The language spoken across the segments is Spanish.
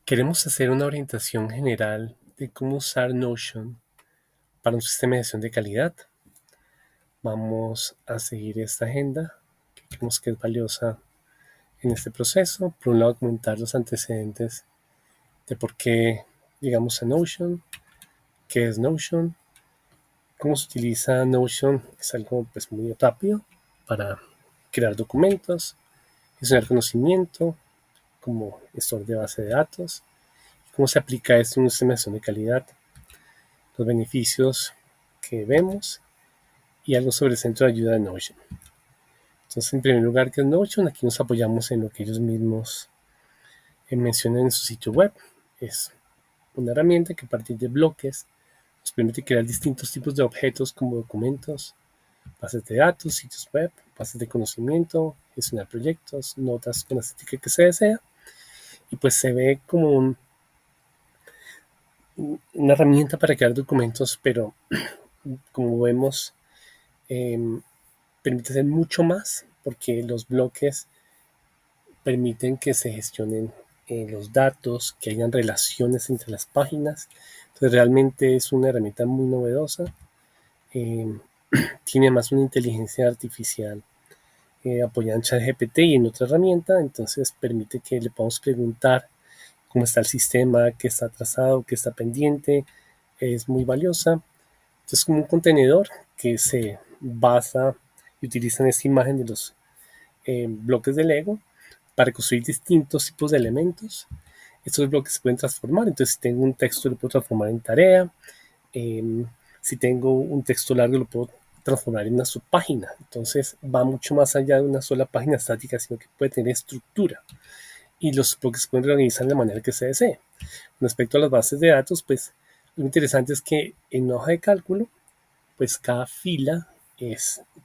Queremos hacer una orientación general de cómo usar Notion para un sistema de gestión de calidad. Vamos a seguir esta agenda que creemos que es valiosa en este proceso. Por un lado, comentar los antecedentes de por qué llegamos a Notion, qué es Notion, cómo se utiliza Notion. Es algo muy rápido para crear documentos, gestionar conocimiento como gestor de base de datos, cómo se aplica esto en un sistema de gestión de calidad, los beneficios que vemos y algo sobre el centro de ayuda de Notion. Entonces, en primer lugar, ¿qué es Notion? Aquí nos apoyamos en lo que ellos mismos mencionan en su sitio web. Es una herramienta que a partir de bloques nos permite crear distintos tipos de objetos como documentos, bases de datos, sitios web, bases de conocimiento, gestionar proyectos, notas con la estética que se desea. Y pues se ve como una herramienta para crear documentos, pero como vemos, eh, permite hacer mucho más porque los bloques permiten que se gestionen los datos, que hayan relaciones entre las páginas. Entonces realmente es una herramienta muy novedosa. Eh, Tiene más una inteligencia artificial apoyada en ChatGPT y en otra herramienta. Entonces permite que le podamos preguntar cómo está el sistema, qué está atrasado, qué está pendiente. Es muy valiosa. Es como un contenedor que se basa y utiliza en esta imagen de los bloques de Lego para construir distintos tipos de elementos. Estos bloques se pueden transformar, entonces si tengo un texto lo puedo transformar en tarea, eh, si tengo un texto largo lo puedo transformar en una subpágina, entonces va mucho más allá de una sola página estática, sino que puede tener estructura y los bloques se pueden reorganizar de la manera que se desee. Respecto a las bases de datos, pues lo interesante es que en una hoja de cálculo, pues cada fila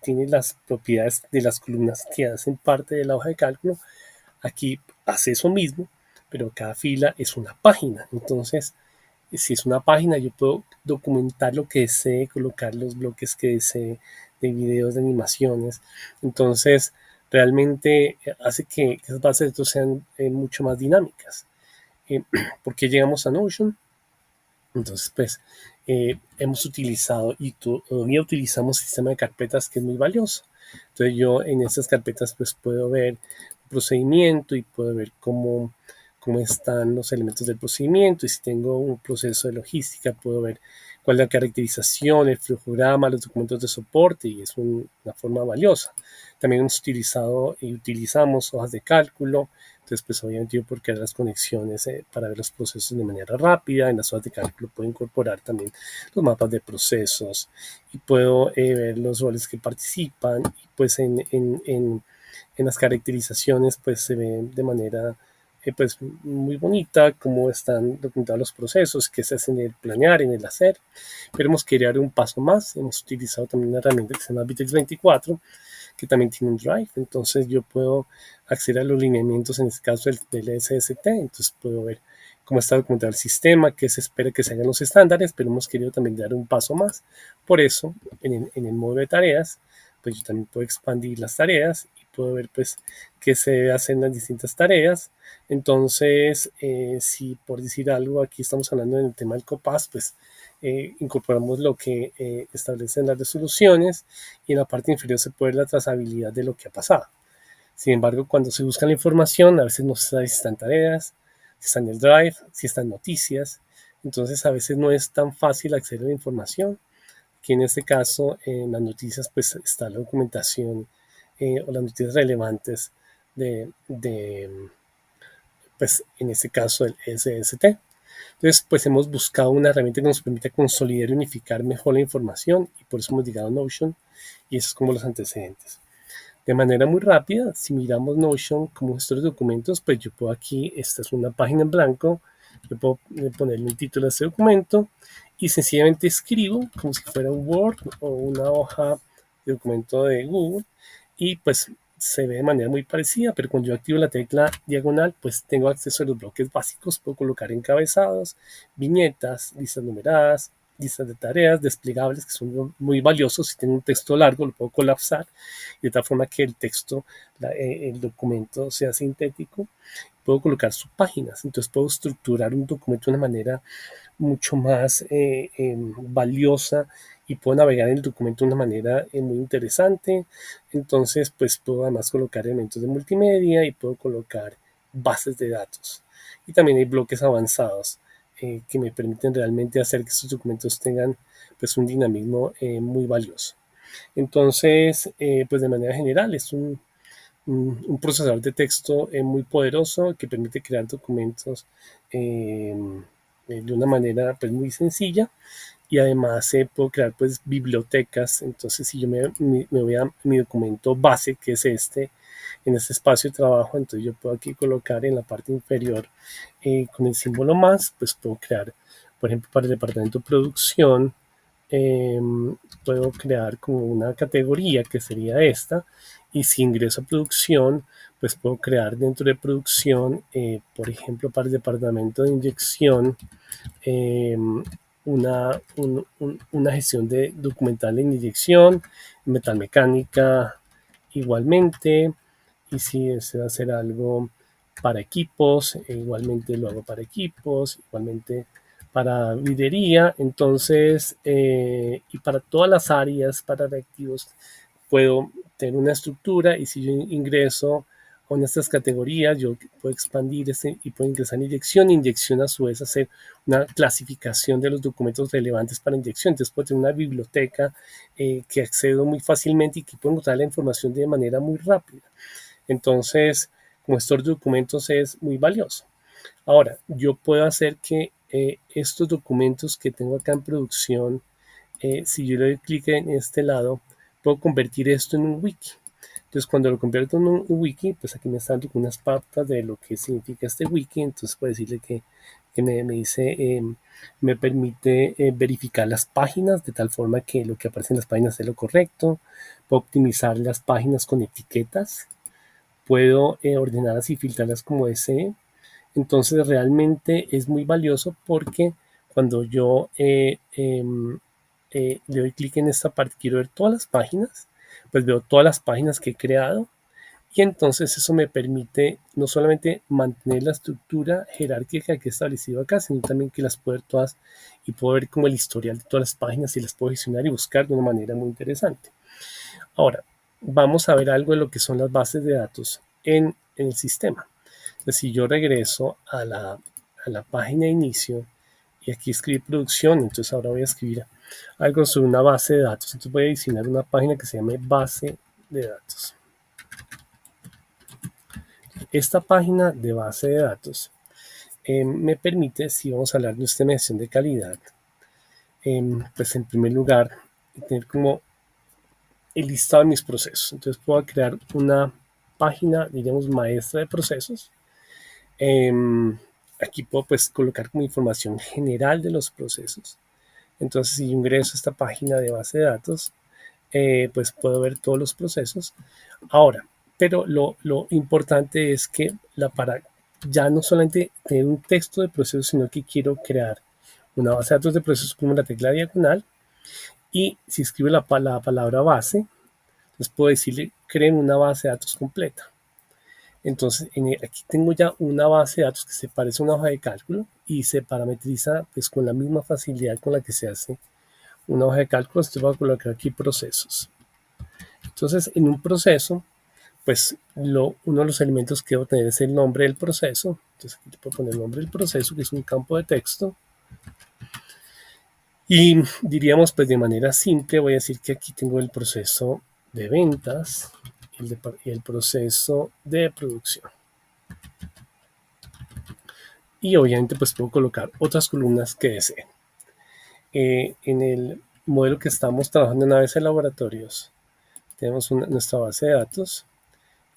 tiene las propiedades de las columnas que hacen parte de la hoja de cálculo. Aquí hace eso mismo, pero cada fila es una página. Entonces, si es una página, yo puedo documentar lo que desee, colocar los bloques que desee de videos, de animaciones. Entonces, realmente hace que esas bases de datos sean mucho más dinámicas. ¿Por qué llegamos a Notion? Entonces, pues, hemos utilizado y todavía utilizamos un sistema de carpetas que es muy valioso. Entonces, yo en estas carpetas, pues, puedo ver el procedimiento y puedo ver cómo están los elementos del procedimiento. Y si tengo un proceso de logística, puedo ver cuál es la caracterización, el flujograma, los documentos de soporte, y es una forma valiosa. También hemos utilizado y utilizamos hojas de cálculo. Entonces, pues obviamente yo puedo crear las conexiones para ver los procesos de manera rápida. En las hojas de cálculo puedo incorporar también los mapas de procesos y puedo ver los roles que participan. Y pues en las caracterizaciones pues se ve de manera pues muy bonita cómo están documentados los procesos, qué se hace en el planear, en el hacer. Pero hemos querido dar un paso más. Hemos utilizado también una herramienta que se llama Vitex 24, que también tiene un drive. Entonces yo puedo acceder a los lineamientos, en este caso del SST. Entonces puedo ver cómo está documentado el sistema, qué se espera que se hagan los estándares, pero hemos querido también dar un paso más. Por eso, en el módulo de tareas, pues yo también puedo expandir las tareas y puedo ver pues qué se hacen las distintas tareas. Entonces, si por decir algo, aquí estamos hablando del tema del COPAS, pues incorporamos lo que establecen las resoluciones y en la parte inferior se puede ver la trazabilidad de lo que ha pasado. Sin embargo, cuando se busca la información, a veces no se sabe si están tareas, si están en el drive, si están noticias. Entonces, a veces no es tan fácil acceder a la información. Aquí en este caso, en las noticias, pues está la documentación o las noticias relevantes de, pues en este caso, el SST. Entonces, pues hemos buscado una herramienta que nos permita consolidar y unificar mejor la información y por eso hemos llegado a Notion y eso es como los antecedentes. De manera muy rápida, si miramos Notion como gestor de documentos, pues yo puedo aquí, esta es una página en blanco, yo puedo ponerle un título a este documento y sencillamente escribo como si fuera un Word o una hoja de documento de Google y pues se ve de manera muy parecida, pero cuando yo activo la tecla diagonal, pues tengo acceso a los bloques básicos, puedo colocar encabezados, viñetas, listas numeradas, listas de tareas, desplegables, que son muy valiosos. Si tengo un texto largo, lo puedo colapsar de tal forma que el texto, el documento sea sintético. Puedo colocar subpáginas, entonces puedo estructurar un documento de una manera mucho más valiosa y puedo navegar en el documento de una manera muy interesante. Entonces, pues puedo además colocar elementos de multimedia y puedo colocar bases de datos. Y también hay bloques avanzados que me permiten realmente hacer que estos documentos tengan pues un dinamismo muy valioso. Entonces, pues de manera general es un procesador de texto muy poderoso que permite crear documentos eh, de una manera pues muy sencilla y además puedo crear pues bibliotecas. Entonces si yo me voy a mi documento base, que es en este espacio de trabajo, entonces yo puedo aquí colocar en la parte inferior con el símbolo más, pues puedo crear, por ejemplo, para el departamento de producción, eh, puedo crear como una categoría que sería esta, y si ingreso a producción, pues puedo crear dentro de producción, por ejemplo, para el departamento de inyección, eh, una gestión de documental en inyección, metalmecánica igualmente, y si deseo hacer algo para equipos, igualmente lo hago para equipos, igualmente para videría, entonces, y para todas las áreas, para reactivos, puedo tener una estructura y si yo ingreso a una de estas categorías, yo puedo expandir y puedo ingresar en inyección. Inyección a su vez hacer una clasificación de los documentos relevantes para inyección. Entonces puedo tener una biblioteca que accedo muy fácilmente y que puedo encontrar la información de manera muy rápida. Entonces, como estos documentos es muy valioso. Ahora, yo puedo hacer que estos documentos que tengo acá en producción, si yo le doy clic en este lado, puedo convertir esto en un wiki. Entonces, cuando lo convierto en un wiki, pues aquí me están dando unas pautas de lo que significa este wiki. Entonces, puedo decirle que me dice, me permite verificar las páginas de tal forma que lo que aparece en las páginas es lo correcto. Puedo optimizar las páginas con etiquetas. Puedo ordenarlas y filtrarlas como desee. Entonces realmente es muy valioso porque cuando yo le doy clic en esta parte, quiero ver todas las páginas, pues veo todas las páginas que he creado y entonces eso me permite no solamente mantener la estructura jerárquica que he establecido acá, sino también que las puedo ver todas y puedo ver como el historial de todas las páginas y las puedo gestionar y buscar de una manera muy interesante. Ahora, vamos a ver algo de lo que son las bases de datos en el sistema. Entonces, si yo regreso a la página de inicio y aquí escribir producción, entonces ahora voy a escribir algo sobre una base de datos. Entonces voy a diseñar una página que se llame base de datos. Esta página de base de datos me permite, si vamos a hablar de un sistema de gestión de calidad, pues en primer lugar, tener como el listado de mis procesos. Entonces puedo crear una página, diríamos, maestra de procesos. Aquí puedo pues colocar como información general de los procesos. Entonces si yo ingreso a esta página de base de datos, pues puedo ver todos los procesos. Ahora, pero lo importante es que para ya no solamente tener un texto de procesos, sino que quiero crear una base de datos de procesos como la tecla diagonal. Y si escribo la palabra base, entonces puedo decirle, creen una base de datos completa. Entonces, aquí tengo ya una base de datos que se parece a una hoja de cálculo y se parametriza pues, con la misma facilidad con la que se hace una hoja de cálculo. Entonces voy a colocar aquí procesos. Entonces, en un proceso, pues uno de los elementos que debo tener es el nombre del proceso. Entonces, aquí puedo poner el nombre del proceso, que es un campo de texto. Y diríamos, pues de manera simple, voy a decir que aquí tengo el proceso de ventas y el proceso de producción. Y obviamente pues puedo colocar otras columnas que desee. En el modelo que estamos trabajando en ABS Laboratorios, tenemos nuestra base de datos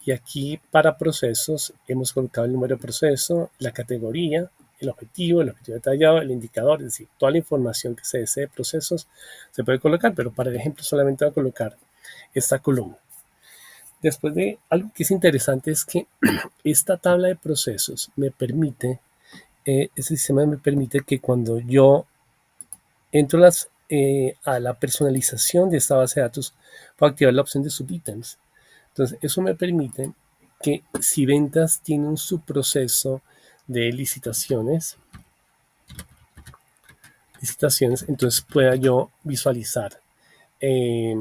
y aquí para procesos hemos colocado el número de proceso, la categoría, el objetivo detallado, el indicador, es decir, toda la información que se desee de procesos se puede colocar, pero para el ejemplo solamente voy a colocar esta columna. Después de algo que es interesante es que esta tabla de procesos me permite, ese sistema me permite que cuando yo entro a la personalización de esta base de datos para activar la opción de subítems. Entonces, eso me permite que si ventas tiene un subproceso de licitaciones, entonces pueda yo visualizar eh,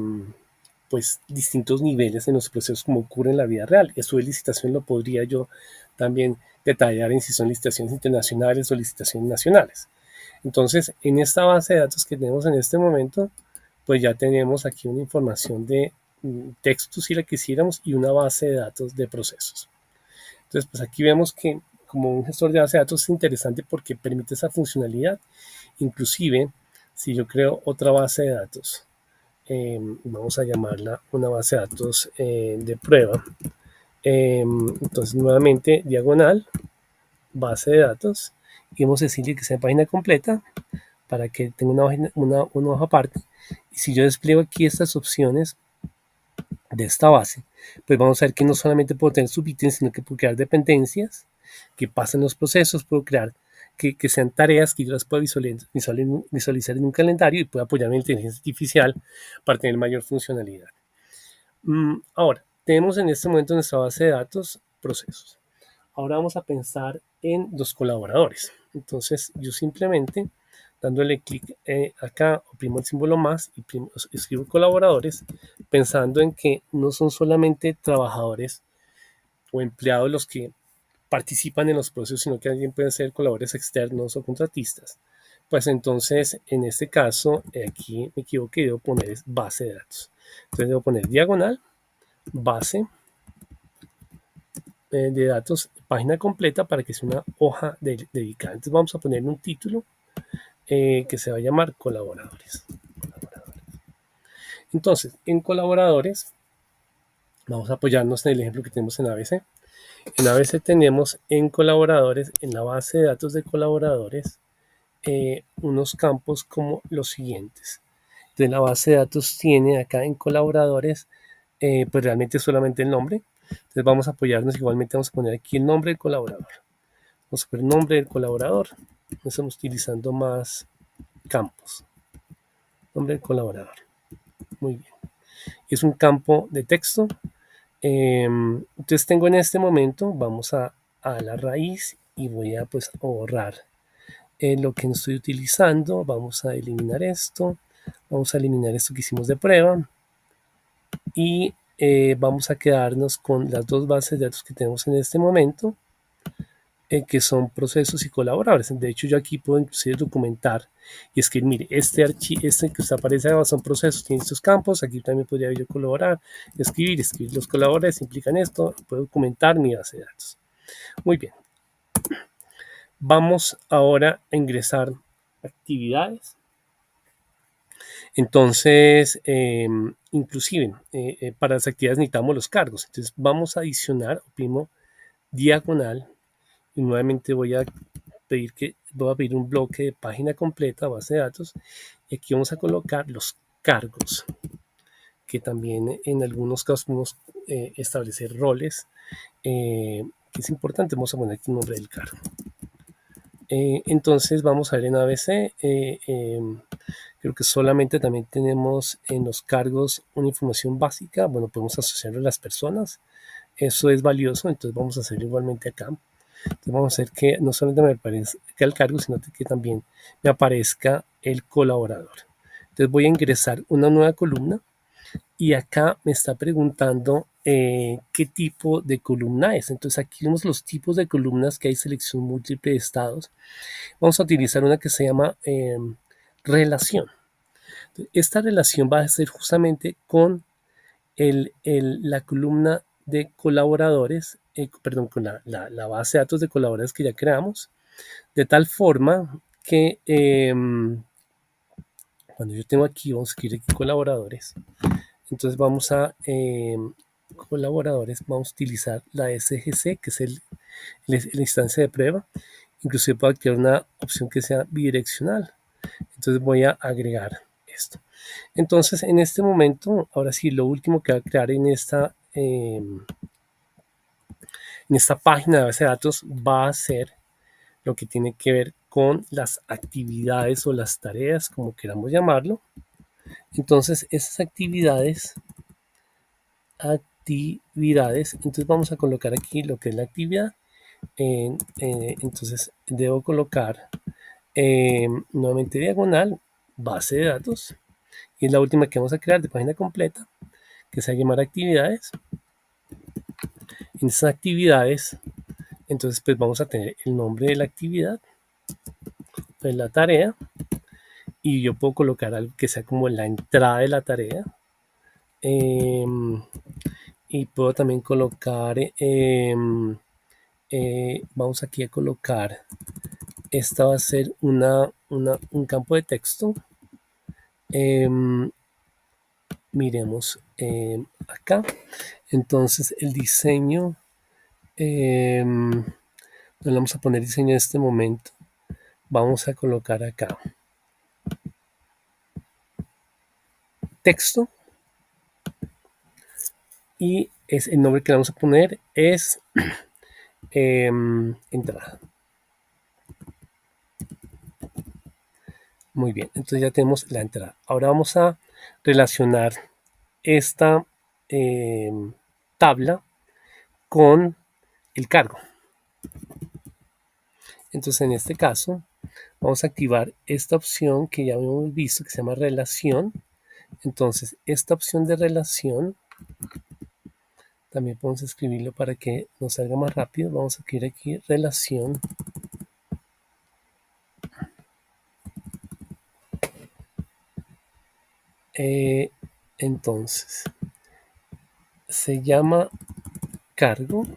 pues distintos niveles en los procesos como ocurre en la vida real. Eso de licitación lo podría yo también detallar en si son licitaciones internacionales o licitaciones nacionales. Entonces, en esta base de datos que tenemos en este momento, pues ya tenemos aquí una información de texto si la quisiéramos y una base de datos de procesos. Entonces, pues aquí vemos que como un gestor de base de datos es interesante porque permite esa funcionalidad. Inclusive, si yo creo otra base de datos, vamos a llamarla una base de datos de prueba. Entonces, nuevamente, diagonal, base de datos, y vamos a decirle que sea página completa para que tenga una hoja aparte. Y si yo despliego aquí estas opciones de esta base, pues vamos a ver que no solamente puedo tener subítems, sino que puedo crear dependencias que pasen los procesos, puedo crear que sean tareas que yo las pueda visualizar en un calendario y pueda apoyar mi inteligencia artificial para tener mayor funcionalidad. Ahora, tenemos en este momento en nuestra base de datos procesos. Ahora vamos a pensar en los colaboradores. Entonces, yo simplemente dándole clic acá, oprimo el símbolo más y escribo colaboradores, pensando en que no son solamente trabajadores o empleados los que participan en los procesos, sino que alguien puede ser colaboradores externos o contratistas. Pues entonces, en este caso, aquí me equivoqué, debo poner base de datos. Entonces debo poner diagonal, base de datos, página completa para que sea una hoja dedicada. Entonces vamos a poner un título que se va a llamar colaboradores. Entonces, en colaboradores, vamos a apoyarnos en el ejemplo que tenemos en ABC. En ABC tenemos en colaboradores, en la base de datos de colaboradores, unos campos como los siguientes. Entonces, la base de datos tiene acá en colaboradores, pues realmente solamente el nombre. Entonces, vamos a apoyarnos, igualmente vamos a poner aquí el nombre del colaborador. Vamos a poner el nombre del colaborador. Estamos utilizando más campos. Nombre del colaborador. Muy bien. Es un campo de texto. Entonces tengo en este momento, vamos a la raíz y voy a pues borrar lo que no estoy utilizando. Vamos a eliminar esto. Vamos a eliminar esto que hicimos de prueba. Y vamos a quedarnos con las dos bases de datos que tenemos en este momento, que son procesos y colaboradores. De hecho, yo aquí puedo inclusive documentar y escribir, mire, este que usted aparece ahora son procesos, tiene estos campos, aquí también podría yo colaborar, escribir los colaboradores implican esto, puedo documentar mi base de datos. Muy bien. Vamos ahora a ingresar actividades. Entonces, inclusive, para las actividades necesitamos los cargos. Entonces, vamos a adicionar, oprimo diagonal, y nuevamente voy a pedir un bloque de página completa, base de datos, y aquí vamos a colocar los cargos, que también en algunos casos podemos establecer roles, que es importante, vamos a poner aquí el nombre del cargo. Entonces vamos a ver en ABC, creo que solamente también tenemos en los cargos una información básica, bueno, podemos asociarlo a las personas, eso es valioso, entonces vamos a hacerlo igualmente acá. Entonces vamos a hacer que no solamente me aparezca el cargo, sino que también me aparezca el colaborador. Entonces voy a ingresar una nueva columna y acá me está preguntando qué tipo de columna es. Entonces aquí vemos los tipos de columnas que hay selección múltiple de estados. Vamos a utilizar una que se llama relación. Esta relación va a ser justamente con la columna de colaboradores, perdón, con la base de datos de colaboradores que ya creamos, de tal forma que cuando yo tengo aquí, vamos a escribir aquí colaboradores, entonces vamos a colaboradores, vamos a utilizar la SGC, que es la instancia de prueba, inclusive puedo activar una opción que sea bidireccional, entonces voy a agregar esto. Entonces, en este momento, ahora sí, lo último que va a crear en esta página de base de datos va a ser lo que tiene que ver con las actividades o las tareas, como queramos llamarlo. Entonces, esas actividades, entonces vamos a colocar aquí lo que es la actividad. Entonces, debo colocar nuevamente diagonal, base de datos, y es la última que vamos a crear de página completa, que se va a llamar actividades. En esas actividades, entonces pues vamos a tener el nombre de la actividad, de la tarea, y yo puedo colocar algo que sea como la entrada de la tarea. Y puedo también colocar, vamos aquí a colocar, esta va a ser un campo de texto. Miremos acá. Entonces el diseño, no le vamos a poner diseño en este momento. Vamos a colocar acá texto, y es el nombre que le vamos a poner es entrada. Muy bien, entonces ya tenemos la entrada. Ahora vamos a relacionar esta tabla con el cargo. Entonces en este caso vamos a activar esta opción que ya hemos visto, que se llama relación. Entonces esta opción de relación también podemos escribirlo para que nos salga más rápido. Vamos a escribir aquí relación. Entonces se llama cargo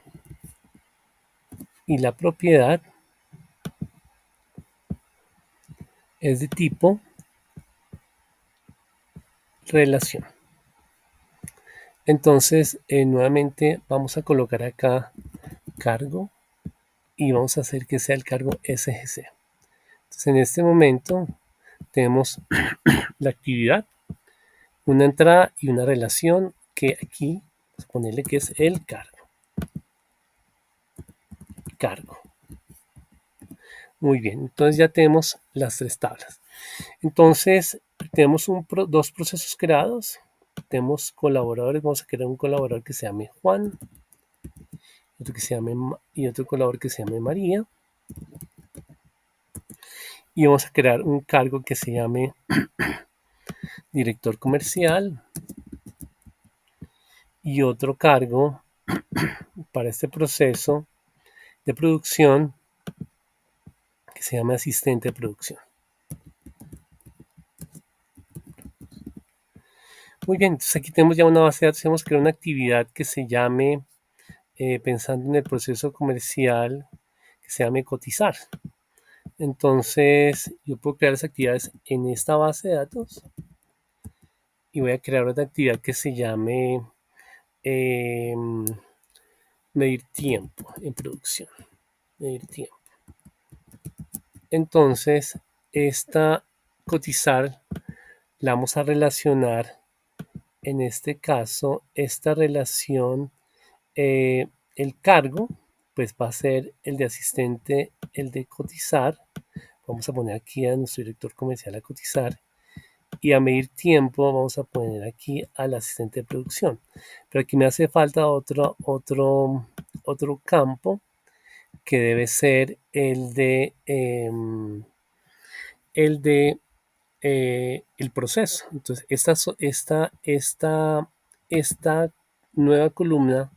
y la propiedad es de tipo relación. Entonces nuevamente vamos a colocar acá cargo y vamos a hacer que sea el cargo SGC. Entonces en este momento tenemos la actividad, una entrada y una relación que aquí vamos a ponerle que es el cargo. Muy bien, entonces ya tenemos las tres tablas. Entonces tenemos dos procesos creados. Tenemos colaboradores, vamos a crear un colaborador que se llame Juan, otro que se llame, y otro colaborador que se llame María. Y vamos a crear un cargo que se llame director comercial y otro cargo para este proceso de producción que se llame asistente de producción. Muy bien, entonces aquí tenemos ya una base de datos. Vamos a crear una actividad que se llame, pensando en el proceso comercial, que se llame cotizar. Entonces yo puedo crear las actividades en esta base de datos y voy a crear otra actividad que se llame medir tiempo en producción. Medir tiempo. Entonces esta cotizar la vamos a relacionar, en este caso esta relación, el cargo pues va a ser el de asistente, el de cotizar. Vamos a poner aquí a nuestro director comercial a cotizar, y a medir tiempo vamos a poner aquí al asistente de producción. Pero aquí me hace falta otro campo que debe ser el de el proceso. Entonces esta nueva columna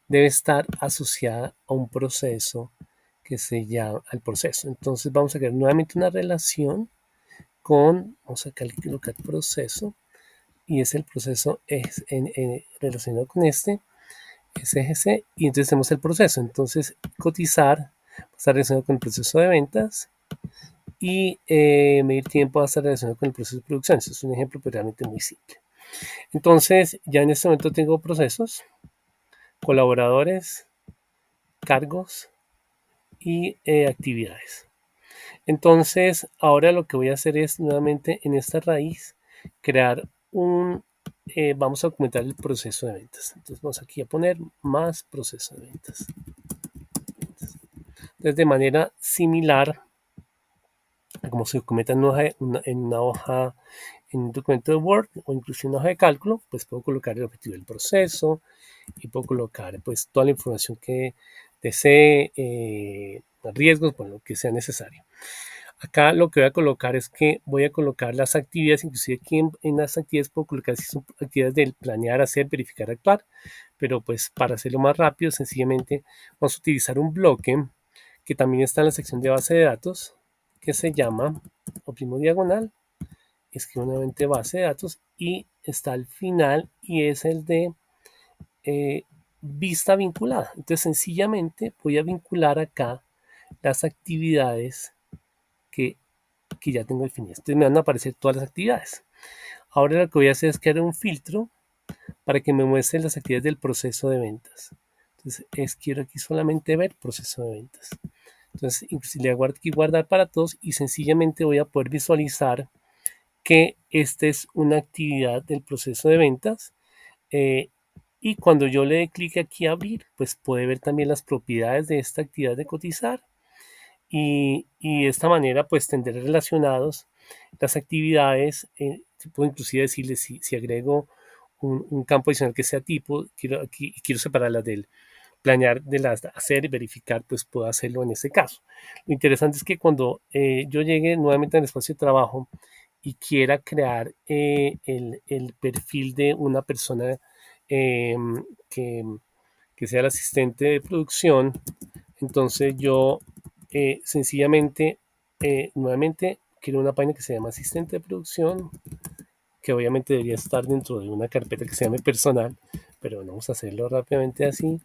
debe estar asociada a un proceso que se llama al proceso. Entonces vamos a crear nuevamente una relación con, vamos a colocar proceso, y es el proceso relacionado con este SGC, y entonces tenemos el proceso. Entonces cotizar está relacionado con el proceso de ventas, y medir tiempo va a estar relacionado con el proceso de producción. Este es un ejemplo pero realmente muy simple. Entonces ya en este momento tengo procesos, colaboradores, cargos y actividades. Entonces ahora lo que voy a hacer es nuevamente en esta raíz crear vamos a documentar el proceso de ventas. Entonces vamos aquí a poner más proceso de ventas. Entonces de manera similar como se documenta en un documento de Word o incluso en una hoja de cálculo, pues puedo colocar el objetivo del proceso y puedo colocar pues toda la información que desee, riesgos, bueno, lo que sea necesario. Acá lo que voy a colocar es que voy a colocar las actividades, inclusive aquí en las actividades puedo colocar si son actividades del planear, hacer, verificar, actuar, pero pues para hacerlo más rápido, sencillamente vamos a utilizar un bloque que también está en la sección de base de datos, que se llama, oprimo diagonal, escribo nuevamente base de datos y está al final y es el de vista vinculada. Entonces sencillamente voy a vincular acá las actividades que, que ya tengo definidas. Entonces me van a aparecer todas las actividades. Ahora lo que voy a hacer es crear un filtro para que me muestre las actividades del proceso de ventas. Entonces quiero aquí solamente ver proceso de ventas. Entonces le hago aquí guardar para todos y sencillamente voy a poder visualizar que esta es una actividad del proceso de ventas. Y cuando yo le dé clic aquí a abrir, pues puede ver también las propiedades de esta actividad de cotizar. Y de esta manera pues tendré relacionados las actividades. Puedo inclusive decirle si agrego un campo adicional que sea tipo, quiero separar las del planear de las de hacer y verificar, pues puedo hacerlo en este caso. Lo interesante es que cuando yo llegue nuevamente al espacio de trabajo y quiera crear el perfil de una persona eh, que, que sea el asistente de producción, entonces yo sencillamente, nuevamente, quiero una página que se llama asistente de producción, que obviamente debería estar dentro de una carpeta que se llame personal, pero bueno, vamos a hacerlo rápidamente así.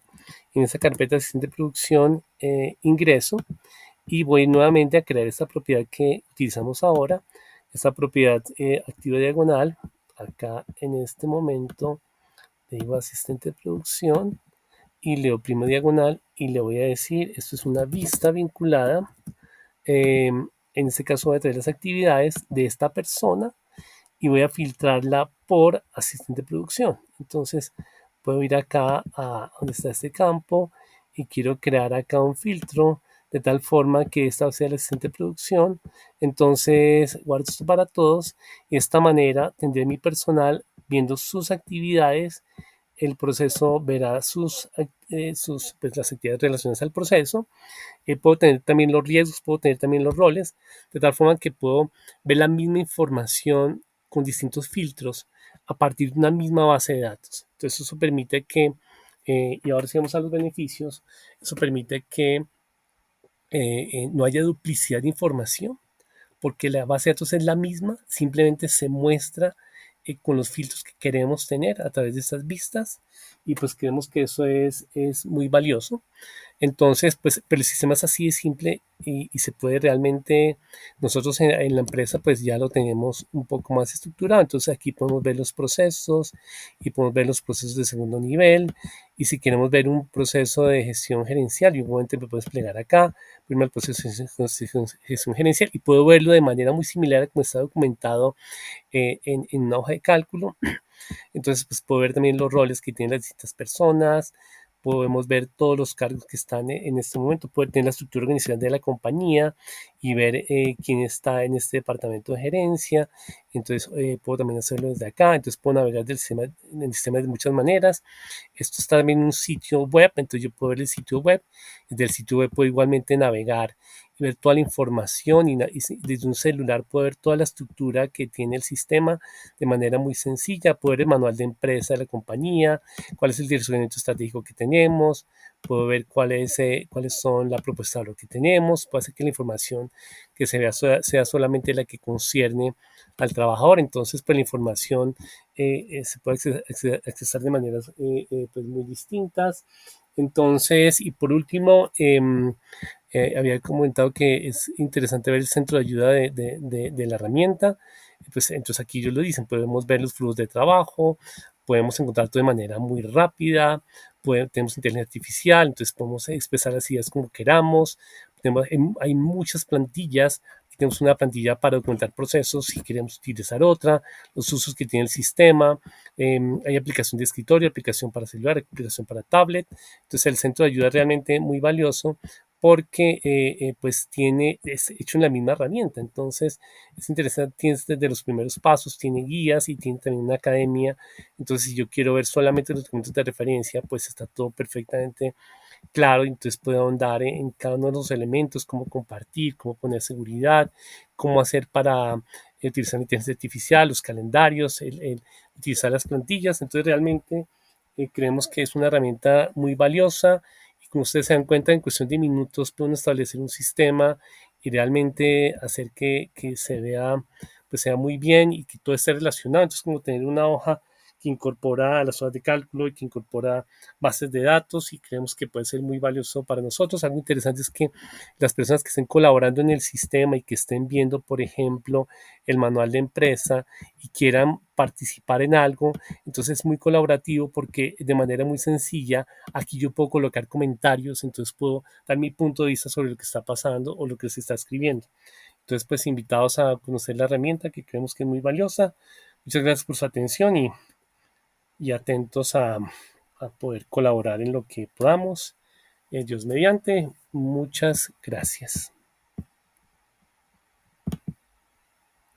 En esa carpeta de asistente de producción ingreso y voy nuevamente a crear esta propiedad que utilizamos ahora, esta propiedad activa diagonal. Acá en este momento le digo asistente de producción y le oprimo diagonal y le voy a decir, esto es una vista vinculada. En este caso voy a traer las actividades de esta persona y voy a filtrarla por asistente de producción. Entonces puedo ir acá a donde está este campo y quiero crear acá un filtro de tal forma que esta sea el asistente de producción. Entonces guardo esto para todos y de esta manera tendré mi personal viendo sus actividades. El proceso verá pues, las actividades relacionadas al proceso. Puedo tener también los riesgos, puedo tener también los roles, de tal forma que puedo ver la misma información con distintos filtros a partir de una misma base de datos. Entonces eso permite que, y ahora si vamos a los beneficios, eso permite que no haya duplicidad de información, porque la base de datos es la misma, simplemente se muestra con los filtros que queremos tener a través de estas vistas y pues creemos que eso es muy valioso. Entonces, pues, pero el sistema es así de simple y se puede realmente, nosotros en la empresa pues ya lo tenemos un poco más estructurado. Entonces aquí podemos ver los procesos y podemos ver los procesos de segundo nivel. Y si queremos ver un proceso de gestión gerencial, igualmente me puedo desplegar acá, primero el proceso de gestión gerencial y puedo verlo de manera muy similar a como está documentado en una hoja de cálculo. Entonces, pues puedo ver también los roles que tienen las distintas personas, podemos ver todos los cargos que están en este momento, poder tener la estructura organizacional de la compañía y ver quién está en este departamento de gerencia. Entonces, puedo también hacerlo desde acá. Entonces, puedo navegar en el sistema de muchas maneras. Esto está también en un sitio web, entonces yo puedo ver el sitio web. Desde el sitio web puedo igualmente navegar y ver toda la información y desde un celular puedo ver toda la estructura que tiene el sistema de manera muy sencilla, puedo ver el manual de empresa de la compañía, cuál es el direccionamiento estratégico que tenemos, puedo ver cuáles son la propuesta de lo que tenemos, puedo hacer que la información que se vea sea solamente la que concierne al trabajador. Entonces, pues la información se puede accesar de maneras pues muy distintas. Entonces, y por último, había comentado que es interesante ver el centro de ayuda de la herramienta. Pues entonces aquí ellos lo dicen, podemos ver los flujos de trabajo, podemos encontrar todo de manera muy rápida, tenemos inteligencia artificial, entonces podemos expresar las ideas como queramos. Hay muchas plantillas. Aquí tenemos una plantilla para documentar procesos, si queremos utilizar otra, los usos que tiene el sistema. Hay aplicación de escritorio, aplicación para celular, aplicación para tablet. Entonces el centro de ayuda es realmente muy valioso porque pues es hecho en la misma herramienta. Entonces es interesante, tienes desde los primeros pasos, tiene guías y tiene también una academia. Entonces si yo quiero ver solamente los documentos de referencia, pues está todo perfectamente claro, entonces puedo ahondar en cada uno de los elementos, cómo compartir, cómo poner seguridad, cómo hacer para utilizar la inteligencia artificial, los calendarios, utilizar las plantillas. Entonces realmente creemos que es una herramienta muy valiosa y como ustedes se dan cuenta, en cuestión de minutos pueden establecer un sistema y realmente hacer que se vea, pues sea muy bien y que todo esté relacionado. Entonces como tener una hoja que incorpora las hojas de cálculo y que incorpora bases de datos y creemos que puede ser muy valioso para nosotros. Algo interesante es que las personas que estén colaborando en el sistema y que estén viendo, por ejemplo, el manual de empresa y quieran participar en algo, entonces es muy colaborativo porque de manera muy sencilla aquí yo puedo colocar comentarios, entonces puedo dar mi punto de vista sobre lo que está pasando o lo que se está escribiendo. Entonces, pues invitados a conocer la herramienta que creemos que es muy valiosa. Muchas gracias por su atención y atentos a poder colaborar en lo que podamos. Dios mediante, muchas gracias.